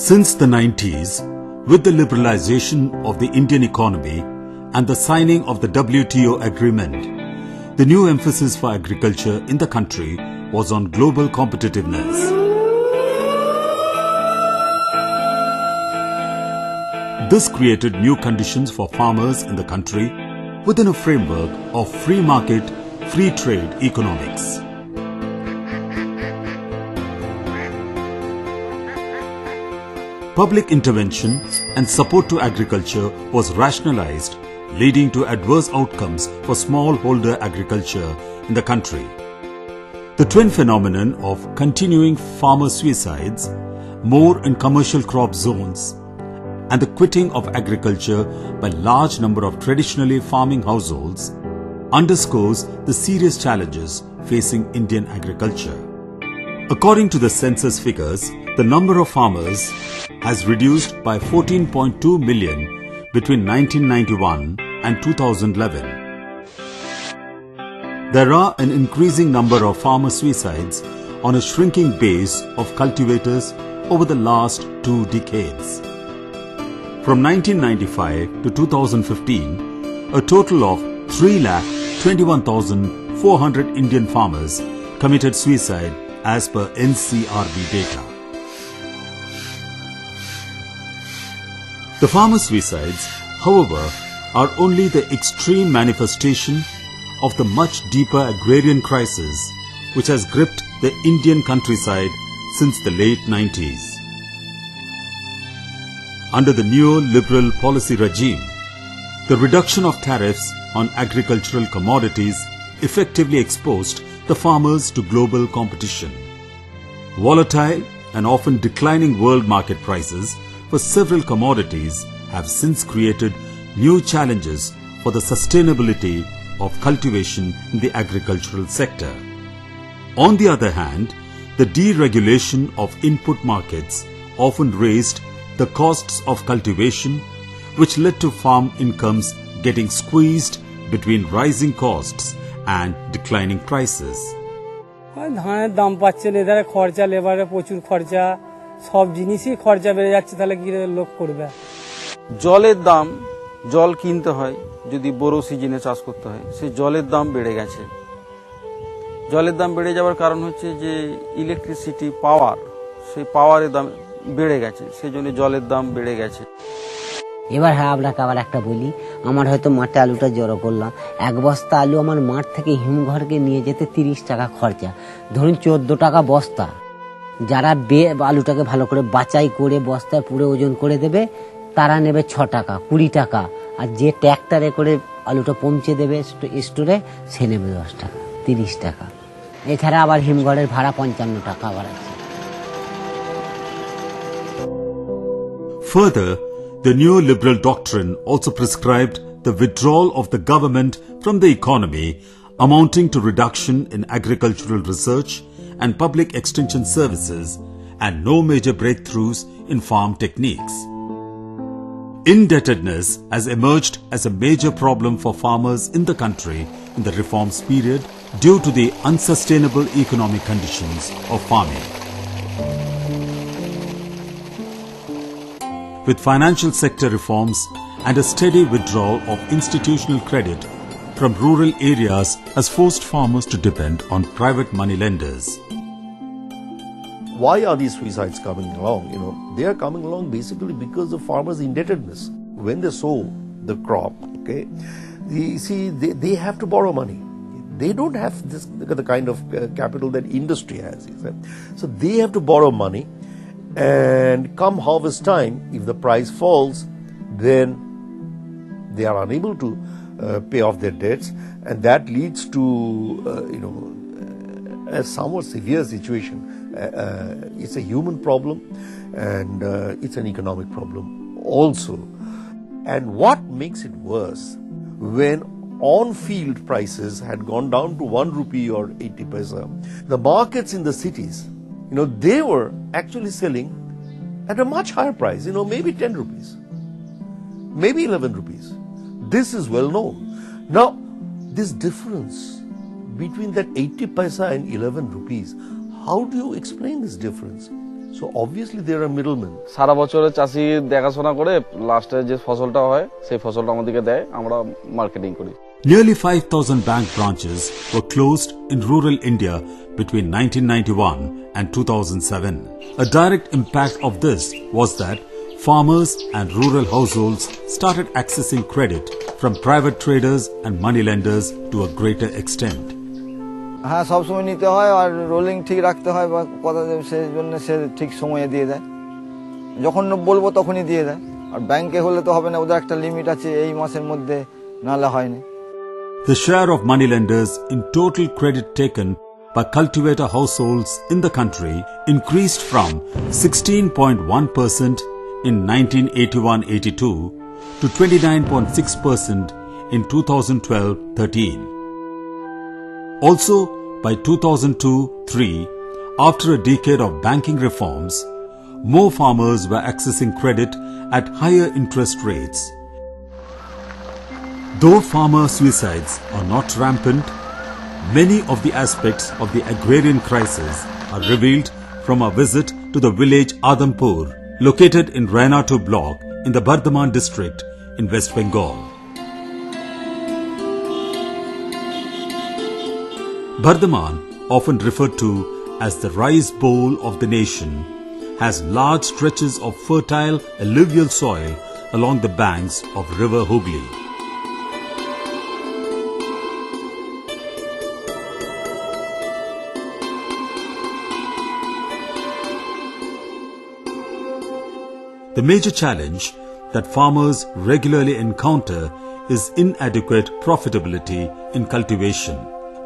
Since the 90s, with the liberalization of the Indian economy and the signing of the WTO agreement, the new emphasis for agriculture in the country was on global competitiveness. This created new conditions for farmers in the country within a framework of free market, free trade economics. Public intervention and support to agriculture was rationalized, leading to adverse outcomes for smallholder agriculture in the country. The twin phenomenon of continuing farmer suicides, more in commercial crop zones, and the quitting of agriculture by large number of traditionally farming households underscores the serious challenges facing Indian agriculture. According to the census figures, the number of farmers has reduced by 14.2 million between 1991 and 2011. There are an increasing number of farmer suicides on a shrinking base of cultivators over the last 2 decades. From 1995 to 2015, a total of 3,21,400 Indian farmers committed suicide as per NCRB data. The farmer suicides, however, are only the extreme manifestation of the much deeper agrarian crisis which has gripped the Indian countryside since the late 90s. Under the neoliberal policy regime, the reduction of tariffs on agricultural commodities effectively exposed the farmers to global competition. Volatile and often declining world market prices for several commodities have since created new challenges for the sustainability of cultivation in the agricultural sector. On the other hand, the deregulation of input markets often raised the costs of cultivation, which led to farm incomes getting squeezed between rising costs and declining prices. ধানের দাম পাচ্ছেন এধারে খরচা লেবারে প্রচুর খরচা সব জিনিসই খরচা বেড়ে যাচ্ছে তাহলে কি লোক করবে জলের দাম জল কিনতে হয় যদি বড় সিজনে চাষ করতে হয় সেই জলের দাম বেড়ে গেছে জলের দাম বেড়ে যাওয়ার কারণ হচ্ছে যে ইলেকট্রিসিটি পাওয়ার সেই পাওয়ারের দাম বেড়ে গেছে সেজন্য জলের দাম বেড়ে গেছে এবার হ্যাঁ আপনাকে আবার একটা বলি আমার হয়তো মাঠে আলুটা জড়ো করলাম এক বস্তা আলু আমার মাঠ থেকে হিমঘরকে নিয়ে যেতে 30 টাকা খরচা ধরুন 14 টাকা বস্তা যারা আলুটাকে ভালো করে বাছাই করে বস্তায় পুরো ওজন করে দেবে তারা নেবে 6 টাকা 20 টাকা আর যে ট্র্যাক্টরে করে আলুটা পৌঁছে দেবে স্টোরে সে নেবে 10 টাকা 30 টাকা এছাড়া আবার হিমঘরের ভাড়া 55 টাকা আবার আছে Further, the neoliberal doctrine also prescribed the withdrawal of the government from the economy, amounting to reduction in agricultural research and public extension services and no major breakthroughs in farm techniques. Indebtedness has emerged as a major problem for farmers in the country in the reforms period due to the unsustainable economic conditions of farming. With financial sector reforms and a steady withdrawal of institutional credit from rural areas has forced farmers to depend on private money lenders. Why are these suicides coming along? They are coming along basically because of farmers' indebtedness. When they sow the crop, they have to borrow money. They don't have the kind of capital that industry has. So they have to borrow money. And come harvest time, if the price falls, then they are unable to pay off their debts, and that leads to a somewhat severe situation. It's a human problem, and it's an economic problem also. And what makes it worse, when on-field prices had gone down to 1 rupee or 80 paisa, the markets in the cities, they were actually selling at a much higher price, maybe 10 rupees, maybe 11 rupees. This is well known. Now, this difference between that 80 paisa and 11 rupees, how do you explain this difference? So obviously there are middlemen. সারা বছরে চাষি দেখাশোনা করে লাস্টে যে ফসলটা হয় সেই ফসলটা আমাদেরকে দেয়, আমরা মার্কেটিং করি। Nearly 5,000 bank branches were closed in rural India between 1991 and 2007. A direct impact of this was that farmers and rural households started accessing credit from private traders and moneylenders to a greater extent. হ্যাঁ, সবসময় নিতে হয় আর rolling ঠিক রাখতে হয়, বা কথা সেই জন্য সে ঠিক সময়ে দিয়ে দেয়, যখন বলবো তখনই দিয়ে দেয়। আর ব্যাংকে হলে তো হবে না, ওদের একটা লিমিট আছে, এই মাসের মধ্যে নালে হয়নি। The share of moneylenders in total credit taken by cultivator households in the country increased from 16.1% in 1981-82 to 29.6% in 2012-13. Also, by 2002-03, after a decade of banking reforms, more farmers were accessing credit at higher interest rates. Though farmer suicides are not rampant, many of the aspects of the agrarian crisis are revealed from a visit to the village Adampur, located in Rainatu block in the Bardhaman district in West Bengal. Bardhaman, often referred to as the rice bowl of the nation, has large stretches of fertile alluvial soil along the banks of river Hooghly. The major challenge that farmers regularly encounter is inadequate profitability in cultivation.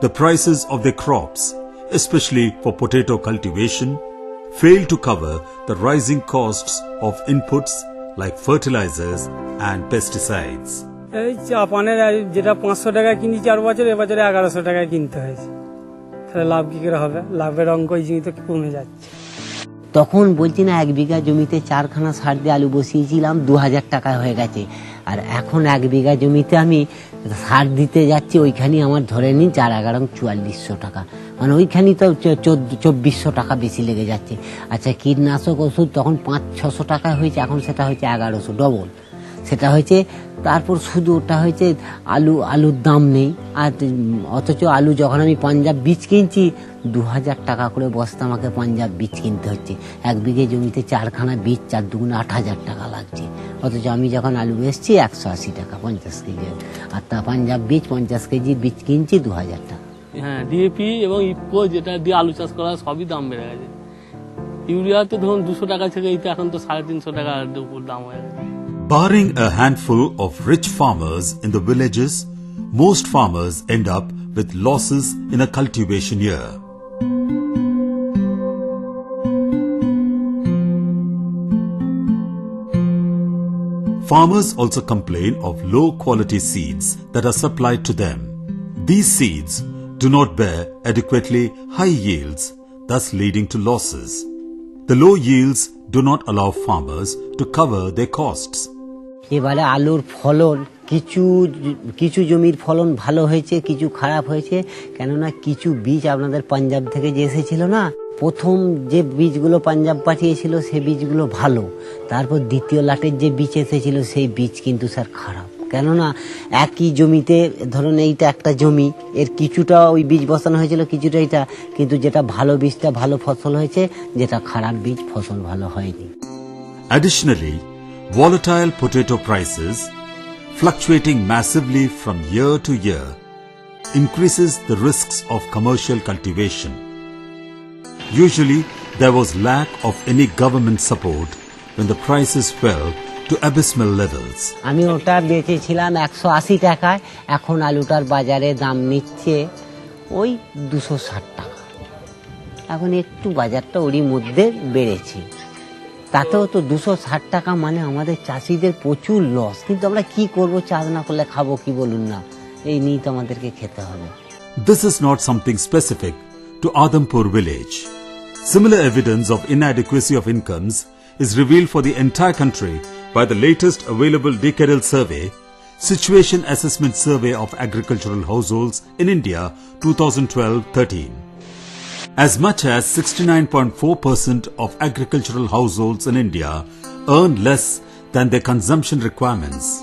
The prices of their crops, especially for potato cultivation, fail to cover the rising costs of inputs like fertilizers and pesticides. এই চা পানের যেটা 500 টাকা কিনি 4 বছর, এবছরে 1100 টাকায় কিনতে হয়েছে। তাহলে লাভ কি করে হবে? লাভের অঙ্ক এই জিনিস তো কমে যাচ্ছে। তখন বলছি না 1 বিঘা জমিতে 4 খানা সার দিয়ে আলু বসিয়েছিলাম, 2000 টাকা হয়ে গেছে। আর এখন 1 বিঘা জমিতে আমি সার দিতে যাচ্ছি, ওইখানে আমার ধরে নিন 4-11 4400 টাকা, মানে ওইখানে তো 2400 টাকা বেশি লেগে যাচ্ছে। আচ্ছা, কীটনাশক ওষুধ তখন 500-600 টাকা হয়েছে, এখন সেটা হয়েছে 1100, ডবল সেটা হয়েছে। তারপর শুধু ওটা হয়েছে আলুর দাম নেই। আর অথচ আলু যখন আমি পাঞ্জাব বীজ কিনছি 2000 টাকা করে বস্তা আমাকে পাঞ্জাব বীজ কিনতে হচ্ছে। 1 বিঘে জমিতে 4 খানা বীজ, 4 দুগুণে 8000 টাকা লাগছে। অথচ আমি যখন আলু বেচছি 180 টাকা 50 কেজি, আর তা পাঞ্জাব বীজ 50 কেজি বীজ কিনছি 2000 টাকা। হ্যাঁ, ডিএপি এবং ইফকো যেটা দিয়ে আলু চাষ করা সবই দাম বেড়ে গেছে। ইউরিয়া তো ধরুন 200 টাকা থেকে এখন তো 350 টাকা উপর দাম হয়ে গেছে। Barring a handful of rich farmers in the villages, most farmers end up with losses in a cultivation year. Farmers also complain of low quality seeds that are supplied to them. These seeds do not bear adequately high yields, thus leading to losses. The low yields do not allow farmers to cover their costs. এবারে আলুর ফলন কিছু জমির ফলন ভালো হয়েছে, কিছু খারাপ হয়েছে। কেননা কিছু বীজ আপনাদের পাঞ্জাব থেকে যে এসেছিল না, প্রথম যে বীজগুলো পাঞ্জাব পাঠিয়েছিল সেই বীজগুলো ভালো, তারপর দ্বিতীয় লাটের যে বীজ এসেছিল সেই বীজ কিন্তু স্যার খারাপ। কেননা একই জমিতে ধরুন এইটা একটা জমি, এর কিছুটা ওই বীজ বসানো হয়েছিল, কিছুটা এটা, কিন্তু যেটা ভালো বীজটা ভালো ফসল হয়েছে, যেটা খারাপ বীজ ফসল ভালো হয়নি। Additionally, volatile potato prices, fluctuating massively from year to year, increases the risks of commercial cultivation. Usually, there was lack of any government support when the prices fell to abysmal levels. আমি ওটা বেচেছিলাম 180 টাকায়, এখন আলুটার বাজারে দাম নিচ্ছে ওই 260 টাকা। এখন একটু বাজারটা ওরই মধ্যে বেড়েছে, তাতেও তো 260 টাকা, মানে আমাদের চাষিদের প্রচুর লস। কিন্তু আমরা কি করব, চাষ না করলে খাবো কি বলুন না, এই নিয়ে তো আমাদেরকে খেতে হবে। This is not something specific to Adampur village. Similar evidence of inadequacy of incomes is revealed for the entire country by the latest available decadal survey, Situation Assessment Survey of Agricultural Households in India 2012-13. As much as 69.4% of agricultural households in India earn less than their consumption requirements.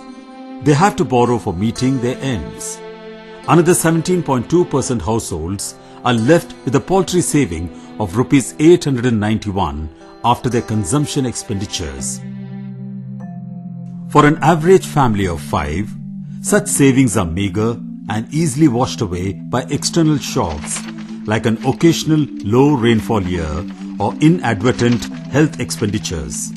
They have to borrow for meeting their ends. Another 17.2% households are left with a paltry saving of rupees 891 after their consumption expenditures. For an average family of 5, such savings are meager and easily washed away by external shocks like an occasional low rainfall year or inadvertent health expenditures.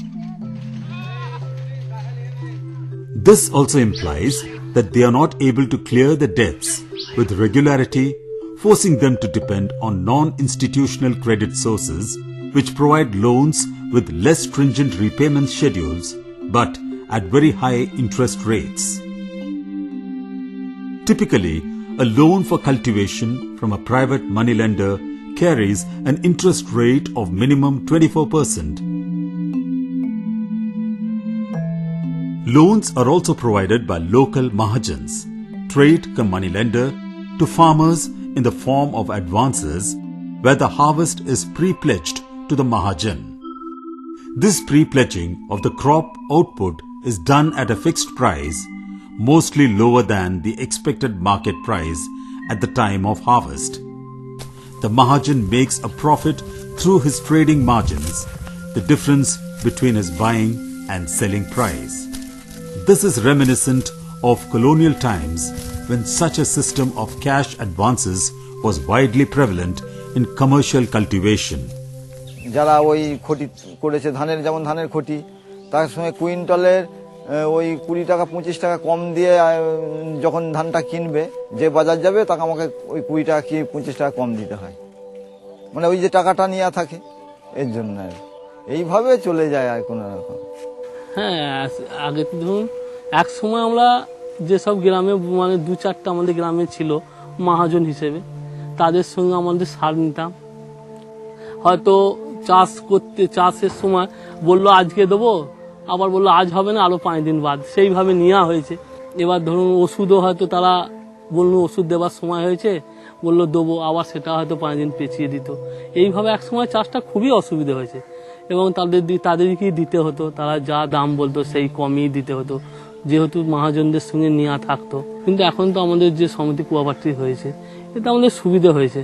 This also implies that they are not able to clear the debts with regularity, forcing them to depend on non-institutional credit sources which provide loans with less stringent repayment schedules but at very high interest rates. Typically, a loan for cultivation from a private moneylender carries an interest rate of minimum 24%. Loans are also provided by local mahajans, trade cum moneylender, to farmers in the form of advances where the harvest is pre-pledged to the mahajan. This pre-pledging of the crop output is done at a fixed price, mostly lower than the expected market price at the time of harvest. The mahajan makes a profit through his trading margins, the difference between his buying and selling price. This is reminiscent of colonial times when such a system of cash advances was widely prevalent in commercial cultivation. যারা ওই খটি করেছে ধানের, যেমন ধানের খটি, তার সঙ্গে কুইন্টালের ওই 20 টাকা 25 টাকা কম দিয়ে যখন ধানটা কিনবে, যে বাজার যাবে তাকে আমাকে ওই 20 টাকা কি 25 টাকা কম দিতে হয়, মানে ওই যে টাকাটা নিয়ে থাকে এর জন্য এইভাবে চলে যায় আর কোনো রকম। হ্যাঁ, আগে তো ধরুন এক সময় আমরা যেসব গ্রামে মানে 2-4টা আমাদের গ্রামে ছিল মহাজন হিসেবে, তাদের সঙ্গে আমাদের সার নিতাম। হয়তো চাষের সময় বললো আজকে দেবো, আবার বললো আজ হবে না, আরো 5 দিন বাদ, সেইভাবে নেওয়া হয়েছে। এবার ধরুন ওষুধও হয়তো তারা বললো ওষুধ দেওয়ার সময় হয়েছে, বললো দেবো, আবার সেটা হয়তো 5 দিন পেছিয়ে দিত। এইভাবে এক সময় চাষটা খুবই অসুবিধা হয়েছে এবং তাদেরকেই দিতে হতো, তারা যা দাম বলতো সেই কমই দিতে হতো, যেহেতু মহাজনদের সঙ্গে নেওয়া থাকতো। কিন্তু এখন তো আমাদের যে সমিতি কোঅপারেটিভ হয়েছে, এতে আমাদের সুবিধা হয়েছে।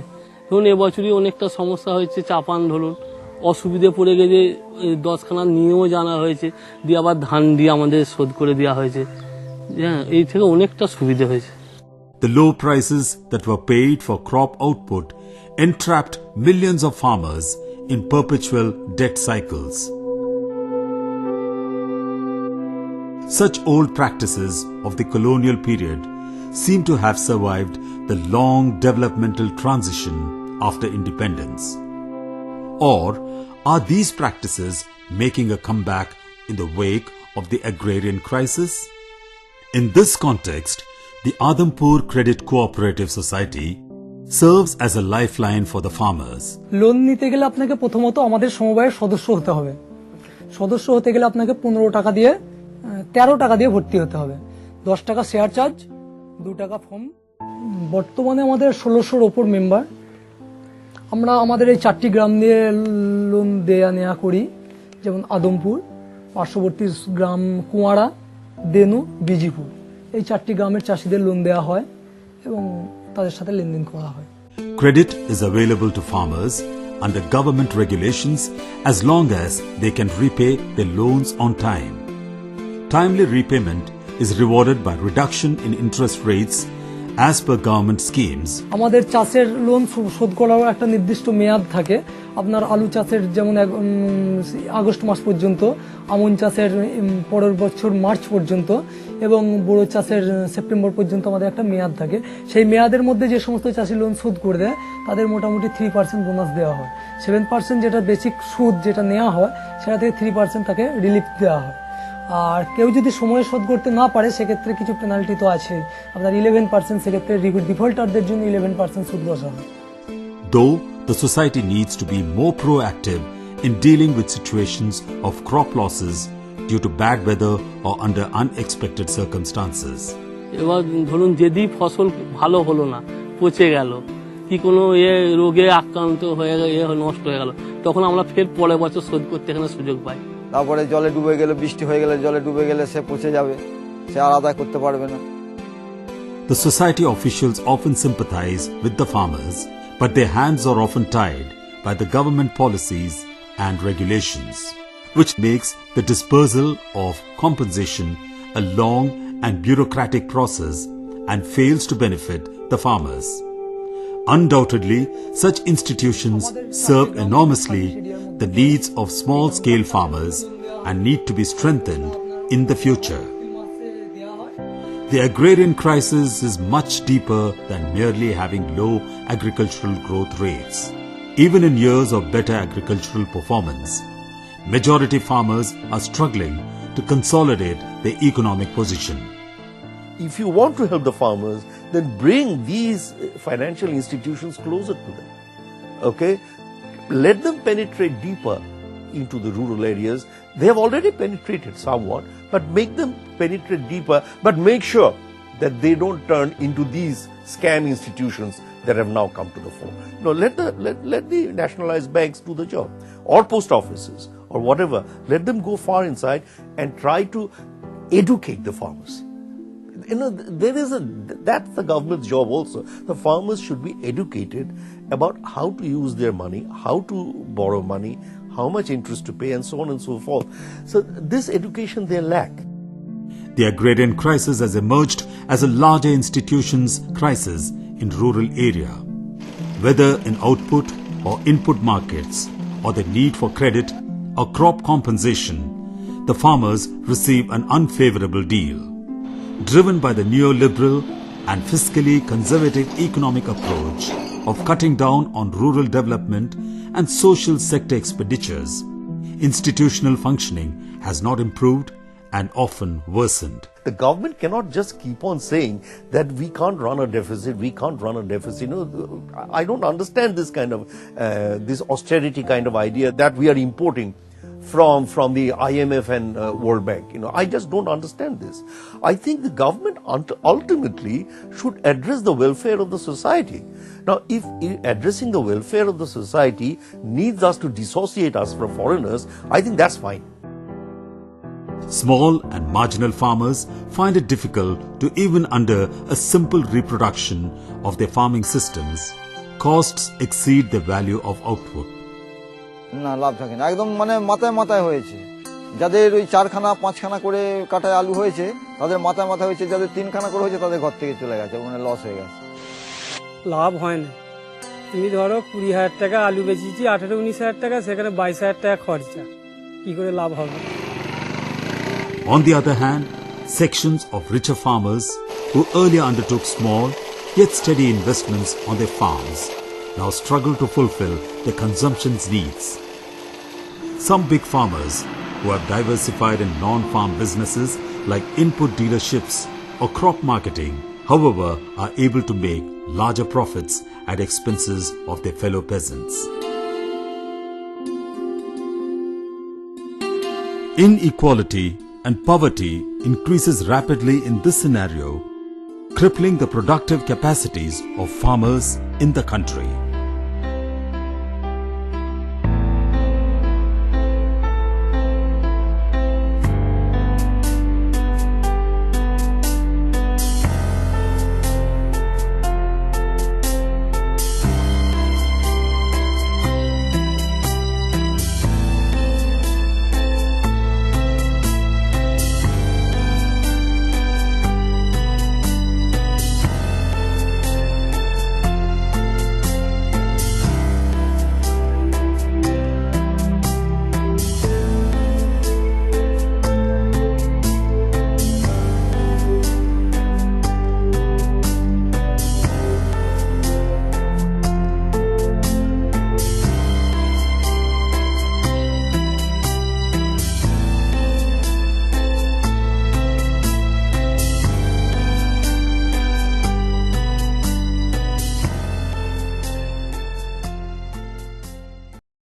ধরুন এবছরই অনেকটা সমস্যা হয়েছে, চাপান ধরুন অসুবিধে পড়ে গেছে, 10খানা নিয়েও জানা হয়েছে, দিয়ে আবার ধান দিয়ে আমাদের শোধ করে দেওয়া হয়েছে। হ্যাঁ, এই থেকে অনেকটা সুবিধা হয়েছে। The low prices that were paid for crop output entrapped millions of farmers in perpetual debt cycles. Such old practices of the colonial period seem to have survived the long developmental transition after independence. Or are these practices making a comeback in the wake of the agrarian crisis? In this context, the Adampur Credit Cooperative Society serves as a lifeline for the farmers. Loan নিতে গেলে আপনাকে প্রথমত আমাদের সমবায়ের সদস্য হতে হবে। সদস্য হতে গেলে আপনাকে 15 টাকা দিয়ে 13 টাকা দিয়ে ভর্তি হতে হবে, 10 টাকা শেয়ার চার্জ, 2 টাকা ফর্ম। বর্তমানে আমাদের 1600-র ওপর মেম্বার। আমরা আমাদের এই 4টি গ্রাম দিয়ে লোন নেওয়া করি, যেমন আদমপুর, পার্শ্ববর্তী গ্রাম কুয়াড়া, দেনু, বিজিপুর, এই 4টি গ্রামের চাষিদের লোন দেওয়া হয় এবং তাদের সাথে লেনদেন করা হয়। Credit is available to farmers under government regulations as long as they can repay their loans on time. Timely repayment is rewarded by reduction in interest rates as per government schemes. আমাদের চাষের loan শোধ করার একটা নির্দিষ্ট মেয়াদ থাকে। আপনার আলু চাষের যেমন আগস্ট মাস পর্যন্ত, আমন চাষের পরের বছর মার্চ পর্যন্ত এবং বোরো চাষের সেপ্টেম্বর পর্যন্ত আমাদের একটা মেয়াদ থাকে। সেই মেয়াদের মধ্যে যে সমস্ত চাষি লোন শোধ করে দেয় তাদের মোটামুটি 3% বোনাস দেওয়া হয়। 7% যেটা বেসিক সুদ যেটা নেওয়া হয় সেটা থেকে 3% তাকে রিলিফ দেওয়া হয়। আর কেউ যদি সময়ে শোধ করতে না পারে সেক্ষেত্রে কিছু পেনাল্টি তো আছে। আপনার 11% সেক্ষেত্রে ডিফল্টারদের জন্য 11% সুদ বসা হয়। Though the society needs to be more proactive in dealing with situations of crop losses due to bad weather or under unexpected circumstances. এবার ধরুন যদি ফসল ভালো হলো না, পচে গেল, কি কোনো রোগে আক্রান্ত হয়ে নষ্ট হয়ে গেল, তখন আমরা ফের পরের বছর শোধ করতে এখানে সুযোগ পাই। তারপরে জলে ডুবে গেলে, বৃষ্টি হয়ে গেলে, জলে ডুবে গেলে সে পচে যাবে, সে আর আদায় করতে পারবে না। The society officials often sympathize with the farmers, but their hands are often tied by the government policies and regulations, which makes the dispersal of compensation a long and bureaucratic process and fails to benefit the farmers. Undoubtedly, such institutions serve enormously the needs of small-scale farmers and need to be strengthened in the future. The agrarian crisis is much deeper than merely having low agricultural growth rates. Even in years of better agricultural performance, majority farmers are struggling to consolidate their economic position. If you want to help the farmers, then bring these financial institutions closer to them. Okay? Let them penetrate deeper into the rural areas. They have already penetrated somewhat, but make them penetrate deeper, but make sure that they don't turn into these scam institutions that have now come to the fore. No, let the nationalized banks do the job, or post offices, or whatever. Let them go far inside and try to educate the farmers. That's the government's job also. The farmers should be educated about how to use their money, how to borrow money, how much interest to pay, and so on and so forth. So this education they lack. The agrarian crisis has emerged as a larger institutions crisis in rural area. Whether in output or input markets, or the need for credit or crop compensation, the farmers receive an unfavorable deal. Driven by the neoliberal and fiscally conservative economic approach of cutting down on rural development and social sector expenditures, institutional functioning has not improved and often worsened. The government cannot just keep on saying that we can't run a deficit, we can't run a deficit. I don't understand this kind of, this austerity kind of idea that we are importing from the IMF and World Bank. I just don't understand this. I think the government ultimately should address the welfare of the society. Now, if addressing the welfare of the society needs us to dissociate us from foreigners, I think that's fine. Small and marginal farmers find it difficult to even under a simple reproduction of their farming systems, costs exceed the value of output. না, লাভ থাকে না, একদম মাথায় মাথায় হয়েছে। যাদের ওই 4খানা 5খানা করে কাটায় আলু হয়েছে তাদের মাথায় মাথায় হয়েছে, যাদের 3খানা করে হয়েছে তাদের ঘর থেকে চলে গেছে, লস হয়ে গেছে। লাভ হয় না। তুমি ধরো 20,000 টাকা আলু বেচেছি, 18-19,000 টাকা, সেখানে 22,000 টাকা খরচা, কি করে লাভ হবে? On the other hand, sections of richer farmers who earlier undertook small yet steady investments on their farms now struggle to fulfill their consumption's needs. Some big farmers who have diversified in non-farm businesses like input dealerships or crop marketing, however, are able to make larger profits at expenses of their fellow peasants. Inequality and poverty increases rapidly in this scenario, crippling the productive capacities of farmers in the country.